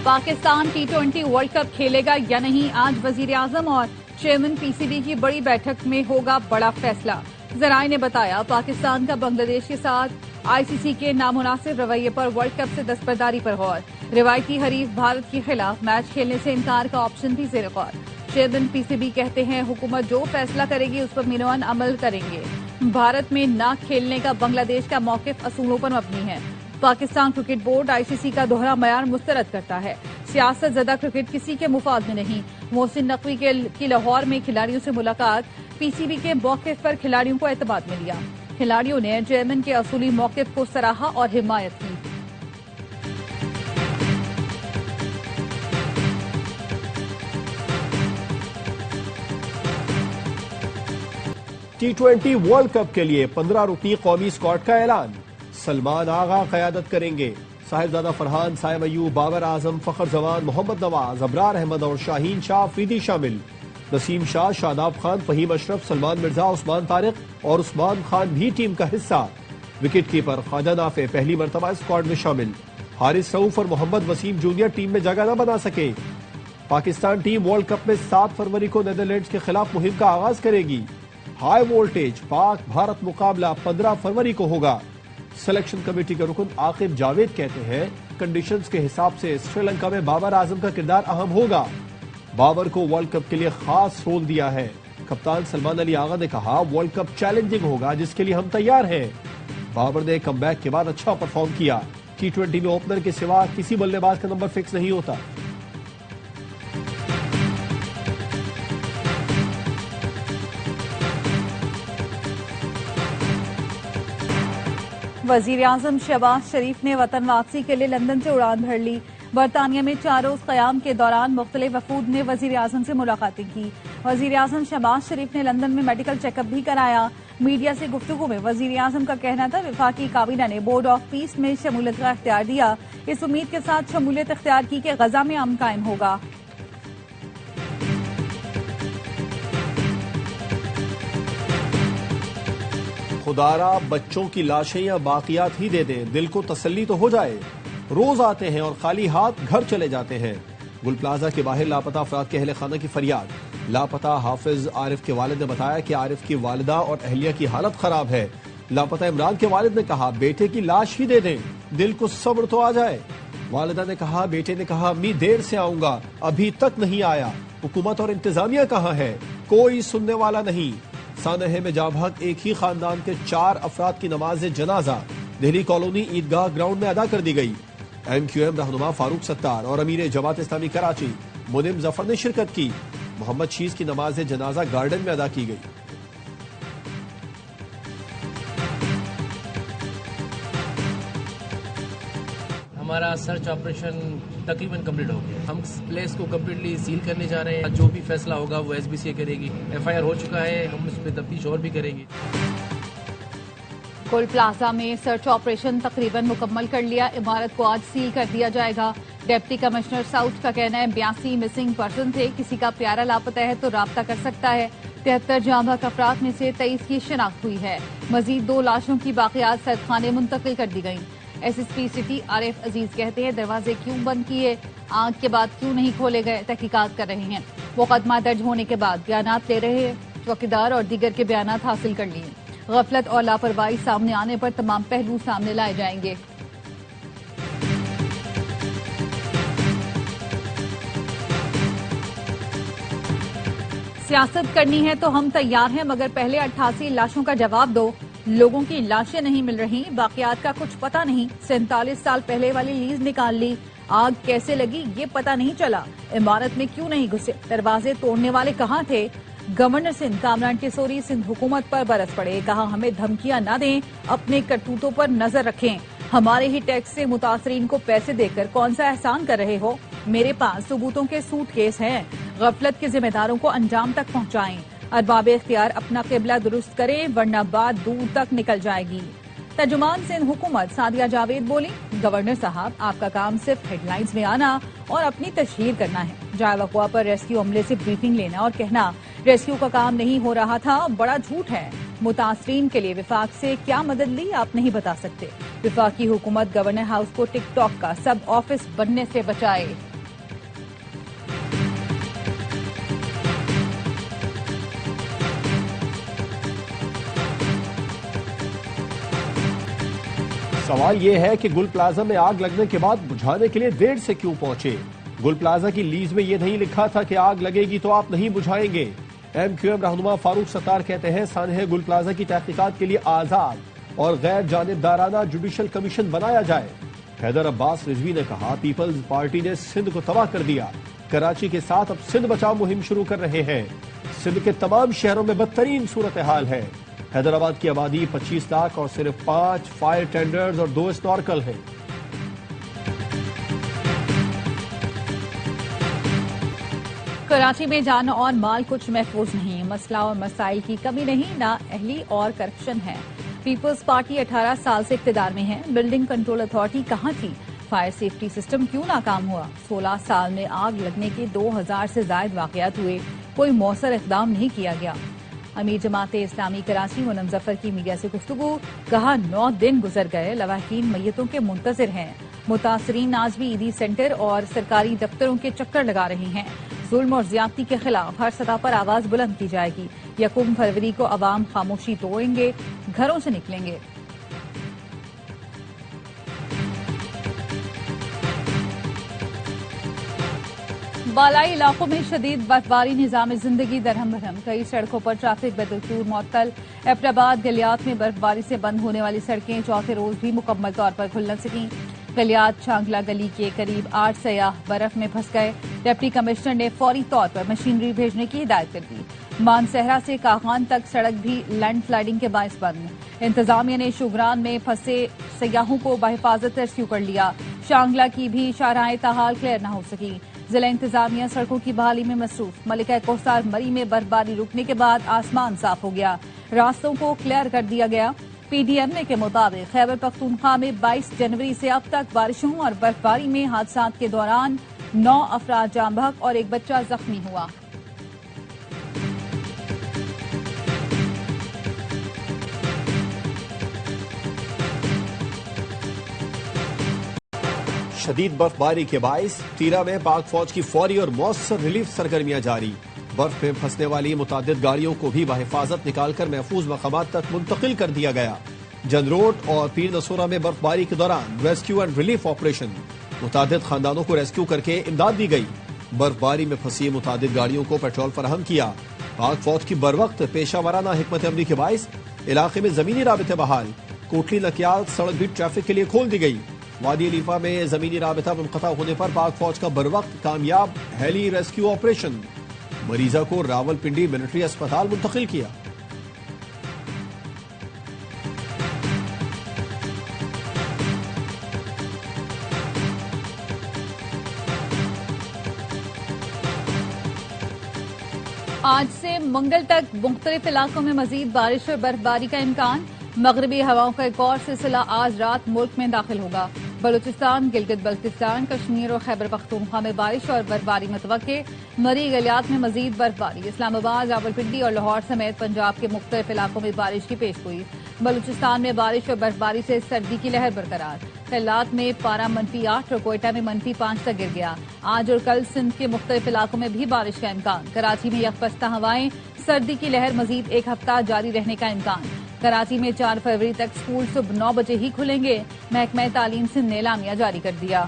Pakistan ٹی20 world cup کھیلے گا یا نہیں، آج وزیر اعظم اور چیئرمین پی سی بی کی بڑی بیٹھک میں ہوگا بڑا فیصلہ۔ ذرائع نے بتایا پاکستان کا بنگلہ دیش کے ساتھ آئی سی سی کے نامناسب رویے پر ورلڈ کپ سے دستبرداری پر غور۔ روایتی حریف بھارت کے خلاف میچ کھیلنے سے انکار کا آپشن بھی زیر غور۔ چیئرمین پی سی بی کہتے ہیں حکومت جو فیصلہ کرے گی اس پر مینوان عمل کریں گے۔ بھارت میں نہ کھیلنے کا بنگلہ دیش کا موقف اصولوں پر مبنی ہے۔ پاکستان کرکٹ بورڈ آئی سی سی کا دوہرا معیار مسترد کرتا ہے۔ سیاست زدہ کرکٹ کسی کے مفاد میں نہیں۔ محسن نقوی کی لاہور میں کھلاڑیوں سے ملاقات، پی سی بی کے موقف پر کھلاڑیوں کو اعتماد میں لیا۔ کھلاڑیوں نے چیئرمین کے اصولی موقف کو سراہا اور حمایت کی۔ ٹی20 ورلڈ کپ کے لیے 15 رکنی قومی اسکواڈ کا اعلان۔ سلمان آغا قیادت کریں گے۔ صاحبزادہ فرحان، سائم ایوب، بابر اعظم، فخر زمان، محمد نواز، ابرار احمد اور شاہین شاہ افریدی شامل۔ نسیم شاہ، شاداب خان، فہیم اشرف، سلمان مرزا، عثمان طارق اور عثمان خان بھی ٹیم کا حصہ۔ وکٹ کیپر خواجہ نافع پہلی مرتبہ اسکواڈ میں شامل۔ حارث رؤوف اور محمد وسیم جونیئر ٹیم میں جگہ نہ بنا سکے۔ پاکستان ٹیم ورلڈ کپ میں 7 فروری کو نیدرلینڈز کے خلاف مہم کا آغاز کرے گی۔ ہائی وولٹیج پاک بھارت مقابلہ 15 فروری کو ہوگا۔ سلیکشن کمیٹی کے رکن عاقب جاوید کہتے ہیں کنڈیشنز کے حساب سے سری لنکا میں بابر اعظم کا کردار اہم ہوگا۔ بابر کو ورلڈ کپ کے لیے خاص رول دیا ہے۔ کپتان سلمان علی آغا نے کہا ورلڈ کپ چیلنجنگ ہوگا جس کے لیے ہم تیار ہیں۔ بابر نے کم بیک کے بعد اچھا پرفارم کیا۔ ٹی20 میں اوپنر کے سوا کسی بلے باز کا نمبر فکس نہیں ہوتا۔ وزیر اعظم شہباز شریف نے وطن واپسی کے لیے لندن سے اڑان بھر لی۔ برطانیہ میں 4 روز قیام کے دوران مختلف وفود نے وزیر اعظم سے ملاقاتیں کی۔ وزیر اعظم شہباز شریف نے لندن میں میڈیکل چیک اپ بھی کرایا۔ میڈیا سے گفتگو میں وزیر اعظم کا کہنا تھا وفاقی کابینہ نے بورڈ آف پیس میں شمولیت کا اختیار دیا، اس امید کے ساتھ شمولیت اختیار کی کہ غزہ میں امن قائم ہوگا۔ خدارا بچوں کی لاشیں یا باقیات ہی دے دیں، دل کو تسلی تو ہو جائے۔ روز آتے ہیں اور خالی ہاتھ گھر چلے جاتے ہیں۔ گل پلازا کے باہر لاپتہ افراد کے اہل خانہ کی فریاد۔ لاپتہ حافظ عارف کے والد نے بتایا کہ عارف کی والدہ اور اہلیہ کی حالت خراب ہے۔ لاپتہ عمران کے والد نے کہا بیٹے کی لاش ہی دے دیں، دل کو صبر تو آ جائے۔ والدہ نے کہا بیٹے نے کہا امی دیر سے آؤں گا، ابھی تک نہیں آیا۔ حکومت اور انتظامیہ کہاں ہے؟ کوئی سننے والا نہیں۔ سانحہ میں جاں بحق ایک ہی خاندان کے 4 افراد کی نماز جنازہ دہلی کالونی عیدگاہ گراؤنڈ میں ادا کر دی گئی۔ ایم کیو ایم رہنما فاروق ستار اور امیر جماعت اسلامی کراچی منم ظفر نے شرکت کی۔ محمد شیز کی نماز جنازہ گارڈن میں ادا کی گئی۔ ہمارا سرچ آپریشن تقریباً کمپلیٹ ہو گیا۔ ہم پلیس کو کمپلیٹلی سیل کرنے جا رہے ہیں۔ جو بھی فیصلہ ہوگا وہ ایس بی سی کرے گی۔ ایف آئی آر ہو چکا ہے، ہم اس پہ تفتیش اور بھی کریں گے۔ گل پلازا میں سرچ آپریشن تقریباً مکمل کر لیا۔ عمارت کو آج سیل کر دیا جائے گا۔ ڈپٹی کمشنر ساؤتھ کا کہنا ہے 82 مسنگ پرسن تھے، کسی کا پیارا لاپتہ ہے تو رابطہ کر سکتا ہے۔ 73 جاں بحق افراد میں سے 23 کی شناخت ہوئی ہے۔ مزید 2 لاشوں کی باقیات سید خانے منتقل کر دی گئیں۔ ایس ایس پی سٹی عارف عزیز کہتے ہیں دروازے کیوں بند کیے، آگ کے بعد کیوں نہیں کھولے گئے، تحقیقات کر رہے ہیں۔ مقدمہ درج ہونے کے بعد بیانات لے رہے ہیں، چوکیدار اور دیگر کے بیانات حاصل کر لیے۔ غفلت اور لاپرواہی سامنے آنے پر تمام پہلو سامنے لائے جائیں گے۔ سیاست کرنی ہے تو ہم تیار ہیں، مگر پہلے 88 لاشوں کا جواب دو۔ لوگوں کی لاشیں نہیں مل رہی، باقیات کا کچھ پتہ نہیں۔ 47 سال پہلے والی لیز نکال لی، آگ کیسے لگی یہ پتہ نہیں چلا۔ عمارت میں کیوں نہیں گھسے، دروازے توڑنے والے کہاں تھے؟ گورنر سندھ کامران ٹیسوری سندھ حکومت پر برس پڑے، کہا ہمیں دھمکیاں نہ دیں، اپنے کرتوتوں پر نظر رکھیں۔ ہمارے ہی ٹیکس سے متاثرین کو پیسے دے کر کون سا احسان کر رہے ہو؟ میرے پاس ثبوتوں کے سوٹ کیس ہیں، غفلت کے ذمہ داروں کو انجام تک پہنچائیں۔ ارباب اختیار اپنا قبلہ درست کریں ورنہ بات دور تک نکل جائے گی۔ ترجمان سندھ حکومت سعدیہ جاوید بولی گورنر صاحب آپ کا کام صرف ہیڈ لائنز میں آنا اور اپنی تشہیر کرنا ہے، جائے وقوع پر ریسکیو عملے سے بریفنگ لینا اور کہنا ریسکیو کا کام نہیں ہو رہا تھا بڑا جھوٹ ہے۔ متاثرین کے لیے وفاق سے کیا مدد لی آپ نہیں بتا سکتے۔ وفاقی حکومت گورنر ہاؤس کو ٹک ٹاک کا سب آفس بننے سے بچائے۔ سوال یہ ہے کہ گل پلازا میں آگ لگنے کے بعد بجھانے کے لیے دیر سے کیوں پہنچے؟ گل پلازا کی لیز میں یہ نہیں لکھا تھا کہ آگ لگے گی تو آپ نہیں بجھائیں گے۔ MQM رہنما فاروق ستار کہتے ہیں سانحہ گل پلازا کی تحقیقات کے لیے آزاد اور غیر جانبدارانہ جوڈیشل کمیشن بنایا جائے۔ حیدر عباس رضوی نے کہا پیپلز پارٹی نے سندھ کو تباہ کر دیا، کراچی کے ساتھ اب سندھ بچاؤ مہم شروع کر رہے ہیں۔ سندھ کے تمام شہروں میں بدترین صورتحال ہے۔ حیدرآباد کی آبادی 25 لاکھ اور صرف 5 فائر ٹینڈرز اور 2 اسنارکل ہیں۔ کراچی میں جان اور مال کچھ محفوظ نہیں، مسئلہ اور مسائل کی کمی نہیں، نااہلی اور کرپشن ہے۔ پیپلز پارٹی 18 سال سے اقتدار میں ہے، بلڈنگ کنٹرول اتھارٹی کہاں تھی؟ فائر سیفٹی سسٹم کیوں ناکام ہوا؟ 16 سال میں آگ لگنے کے 2000 سے زائد واقعات ہوئے، کوئی مؤثر اقدام نہیں کیا گیا۔ امیر جماعت اسلامی کراچی منم ظفر کی میڈیا سے گفتگو، کہا 9 دن گزر گئے، لواحقین میتوں کے منتظر ہیں، متاثرین آج بھی عیدی سینٹر اور سرکاری دفتروں کے چکر لگا رہے ہیں۔ ظلم اور زیادتی کے خلاف ہر سطح پر آواز بلند کی جائے گی۔ 1 فروری کو عوام خاموشی توڑیں گے، گھروں سے نکلیں گے۔ بالائی علاقوں میں شدید برفباری نظام زندگی درہم برہم، کئی سڑکوں پر ٹریفک بدستور معطل۔ ایبٹ گلیات میں برفباری سے بند ہونے والی سڑکیں چوتھے روز بھی مکمل طور پر کھل نہ سکیں۔ گلیات چھانگلہ گلی کے قریب 8 سیاح برف میں پھنس گئے، ڈپٹی کمشنر نے فوری طور پر مشینری بھیجنے کی ہدایت کر دی۔ مانسہرہ سے کاغان تک سڑک بھی لینڈ سلائیڈنگ کے باعث بند۔ انتظامیہ نے شوگران میں پھنسے سیاحوں کو بحفاظت ریسکیو کر لیا، شانگلہ کی بھی شاہراہیں تاحال کلیئر نہ ہو سکی۔ ضلع انتظامیہ سڑکوں کی بحالی میں مصروف، ملکہ کوثر مری میں برفباری رکنے کے بعد آسمان صاف ہو گیا، راستوں کو کلیئر کر دیا گیا۔ PDMA کے مطابق خیبر پختونخوا میں 22 جنوری سے اب تک بارشوں اور برفباری میں حادثات کے دوران 9 افراد جاں بحق اور 1 بچہ زخمی ہوا۔ شدید برفباری کے باعث تیرا میں پاک فوج کی فوری اور مؤثر ریلیف سرگرمیاں جاری۔ برف میں پھنسنے والی متعدد گاڑیوں کو بھی بحفاظت نکال کر محفوظ مقامات تک منتقل کر دیا گیا۔ جن روڈ اور پیر نصورہ میں برفباری کے دوران ریسکیو اینڈ ریلیف آپریشن، متعدد خاندانوں کو ریسکیو کر کے امداد دی گئی۔ برفباری میں پھنسی متعدد گاڑیوں کو پیٹرول فراہم کیا۔ پاک فوج کی بروقت پیشہ ورانہ حکمت عملی کے باعث علاقے میں زمینی رابطے بحال، کوٹلی نکیال سڑک بھی ٹریفک کے لیے کھول دی گئی۔ وادی علیفہ میں زمینی رابطہ منقطع ہونے پر پاک فوج کا بروقت کامیاب ہیلی ریسکیو آپریشن، مریضہ کو راول پنڈی ملٹری اسپتال منتقل کیا۔ آج سے منگل تک مختلف علاقوں میں مزید بارش اور برفباری کا امکان، مغربی ہواؤں کا ایک اور سلسلہ آج رات ملک میں داخل ہوگا۔ بلوچستان، گلگت بلتستان، کشمیر اور خیبر پختونخوا میں بارش اور برفباری متوقع، مری گلیات میں مزید برفباری، اسلام آباد، راولپنڈی اور لاہور سمیت پنجاب کے مختلف علاقوں میں بارش کی پیش گوئی۔ بلوچستان میں بارش اور برفباری سے سردی کی لہر برقرار، خیلات میں پارہ -8 اور کوئٹہ میں -5 تک گر گیا۔ آج اور کل سندھ کے مختلف علاقوں میں بھی بارش کا امکان، کراچی میں یکپستہ ہوائیں، سردی کی لہر مزید 1 ہفتہ جاری رہنے کا امکان۔ کراچی میں 4 فروری تک سکول صبح 9 بجے ہی کھلیں گے، محکمہ تعلیم سندھ نے اعلامیہ جاری کر دیا۔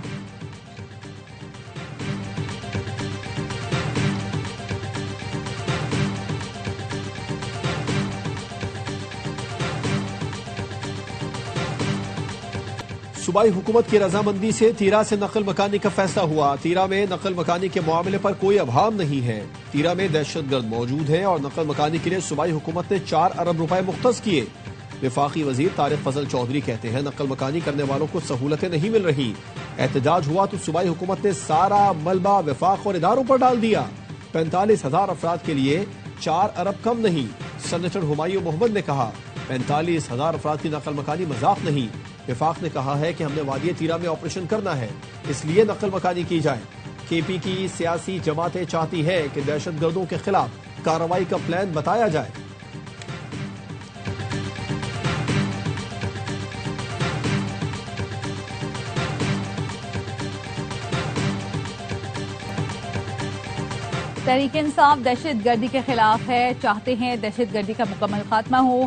صوبائی حکومت کی رضامندی سے تیرا سے نقل مکانی کا فیصلہ ہوا۔ تیرا میں نقل مکانی کے معاملے پر کوئی ابہام نہیں ہے۔ تیرا میں دہشت گرد موجود ہیں اور نقل مکانی کے لیے صوبائی حکومت نے 4 ارب روپے مختص کیے۔ وفاقی وزیر طارق فضل چودھری کہتے ہیں نقل مکانی کرنے والوں کو سہولتیں نہیں مل رہی، احتجاج ہوا تو صوبائی حکومت نے سارا ملبہ وفاق اور اداروں پر ڈال دیا۔ 45,000 افراد کے لیے 4 ارب کم نہیں۔ سینیٹر ہمایوں محمد نے کہا 45,000 افراد کی نقل مکانی مذاق نہیں۔ وفاق نے کہا ہے کہ ہم نے وادی تیرا میں آپریشن کرنا ہے، اس لیے نقل مکانی کی جائے۔ KP کی سیاسی جماعتیں چاہتی ہے کہ دہشت گردوں کے خلاف کارروائی کا پلان بتایا جائے۔ تحریک انصاف دہشت گردی کے خلاف ہے، چاہتے ہیں دہشت گردی کا مکمل خاتمہ ہو۔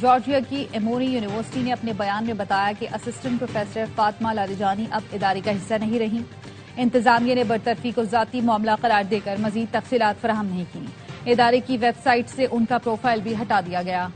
جارجیا کی ایموری یونیورسٹی نے اپنے بیان میں بتایا کہ اسسٹنٹ پروفیسر فاطمہ لادجانی اب ادارے کا حصہ نہیں رہی۔ انتظامیہ نے برطرفی کو ذاتی معاملہ قرار دے کر مزید تفصیلات فراہم نہیں کی۔ ادارے کی ویب سائٹ سے ان کا پروفائل بھی ہٹا دیا گیا۔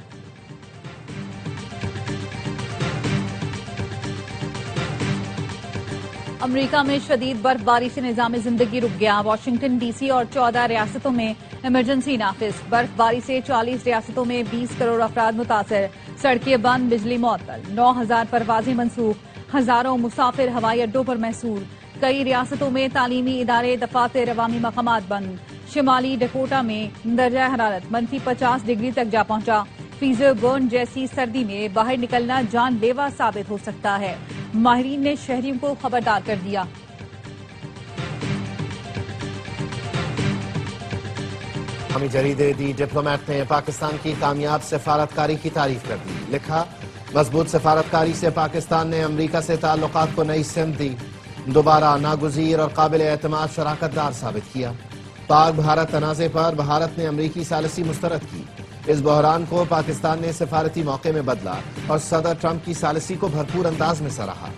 امریکہ میں شدید برف باری سے نظام زندگی رک گیا۔ واشنگٹن ڈی سی اور 14 ریاستوں میں ایمرجنسی نافذ۔ برف باری سے 40 ریاستوں میں 20 کروڑ افراد متاثر، سڑکیں بند، بجلی معطل، 9,000 پروازیں منسوخ، ہزاروں مسافر ہوائی اڈوں پر محصور۔ کئی ریاستوں میں تعلیمی ادارے، دفاتر، عوامی مقامات بند۔ شمالی ڈکوٹا میں درجہ حرارت -50 ڈگری تک جا پہنچا۔ فریزر برن جیسی سردی میں باہر نکلنا جان لیوا ثابت ہو سکتا ہے، ماہرین نے شہریوں کو خبردار کر دیا۔ ہمیں جریدے دی ڈپلومیٹ نے پاکستان کی کامیاب سفارتکاری کی تعریف کر دی۔ لکھا، مضبوط سفارتکاری سے پاکستان نے امریکہ سے تعلقات کو نئی سمت دی، دوبارہ ناگزیر اور قابل اعتماد شراکت دار ثابت کیا۔ پاک بھارت تنازع پر بھارت نے امریکی ثالثی مسترد کی۔ اس بحران کو پاکستان نے سفارتی موقع میں بدلا اور صدر ٹرمپ کی ثالثی کو بھرپور انداز میں سراہا۔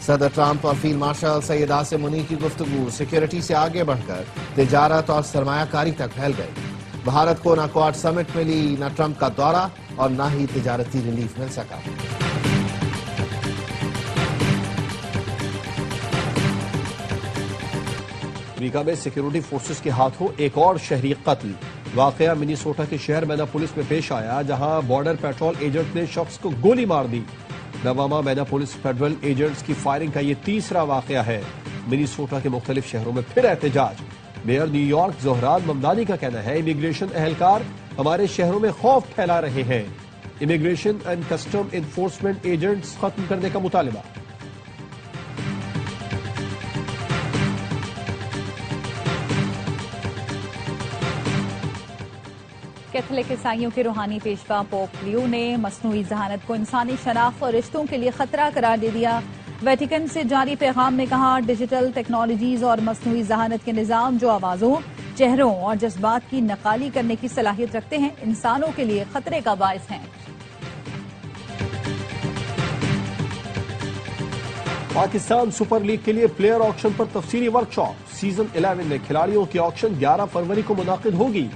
صدر ٹرمپ اور فیلڈ مارشل سید عاصم منیع کی گفتگو سیکیورٹی سے آگے بڑھ کر تجارت اور سرمایہ کاری تک پھیل گئی۔ بھارت کو نہ کوڈ سمٹ ملی، نہ ٹرمپ کا دورہ اور نہ ہی تجارتی ریلیف مل سکا۔ امریکہ میں سیکیورٹی فورسز کے ہاتھوں ایک اور شہری قتل۔ واقعہ منیسوٹا کے شہر میناپولس میں پیش آیا، جہاں بارڈر پیٹرول ایجنٹ نے شخص کو گولی مار دی۔ نوامہ میناپولس فیڈرل ایجنٹس کی فائرنگ کا یہ تیسرا واقعہ ہے۔ منیسوٹا کے مختلف شہروں میں پھر احتجاج۔ Mayor new York Dhahran Mamdani کا کہنا ہے، امیگریشن اہلکار ہمارے شہروں میں خوف پھیلا رہے ہیں۔ Immigration and custom enforcement agents ختم کرنے کا مطالبہ۔ کیتھولک عیسائیوں کے روحانی پیشوا پوپ لیو نے مصنوعی ذہانت کو انسانی شناخت اور رشتوں کے لیے خطرہ قرار دے دیا۔ ویٹیکن سے جاری پیغام میں کہا، ڈیجیٹل ٹیکنالوجیز اور مصنوعی ذہانت کے نظام جو آوازوں، چہروں اور جذبات کی نقالی کرنے کی صلاحیت رکھتے ہیں، انسانوں کے لیے خطرے کا باعث ہیں۔ پاکستان سپر لیگ کے لیے پلیئر آکشن پر تفصیلی ورکشاپ۔ سیزن 11 میں کھلاڑیوں کی آکشن 11 فروری کو منعقد ہوگی۔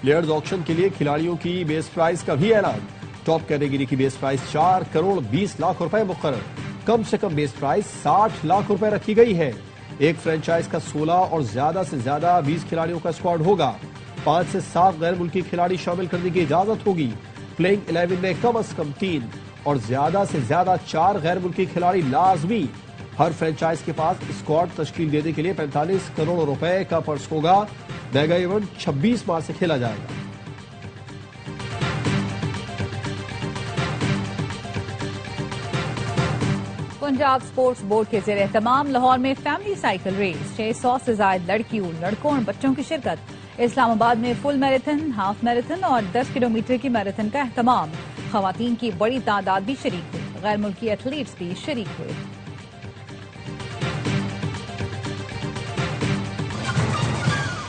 پلیئرز آکشن کے لیے کھلاڑیوں کی بیس پرائز کا بھی اعلان۔ ٹاپ کیٹیگری کی بیس پرائز 4 کروڑ 20 لاکھ روپے مقرر۔ کم سے کم بیس پرائز 60 لاکھ روپے رکھی گئی ہے۔ ایک فرنچائز کا 16 اور زیادہ سے زیادہ 20 کھلاڑیوں کا اسکواڈ ہوگا۔ 5 سے 7 غیر ملکی کھلاڑی شامل کرنے کی اجازت ہوگی۔ پلینگ 11 میں کم از کم 3 اور زیادہ سے زیادہ 4 غیر ملکی کھلاڑی لازمی۔ ہر فرنچائز کے پاس اسکواڈ تشکیل دینے کے لیے 45 کروڑ روپے کا پرس ہوگا۔ میگا ایونٹ 26 مارچ سے کھیلا جائے گا۔ پنجاب سپورٹس بورڈ کے زیر اہتمام لاہور میں فیملی سائیکل ریس، 600 سے زائد لڑکیوں، لڑکوں اور بچوں کی شرکت۔ اسلام آباد میں فل میراتھن، ہاف میراتھن اور 10 کلومیٹر کی میراتھن کا اہتمام۔ خواتین کی بڑی تعداد بھی شریک ہوئی، غیر ملکی ایتھلیٹس بھی شریک ہوئے۔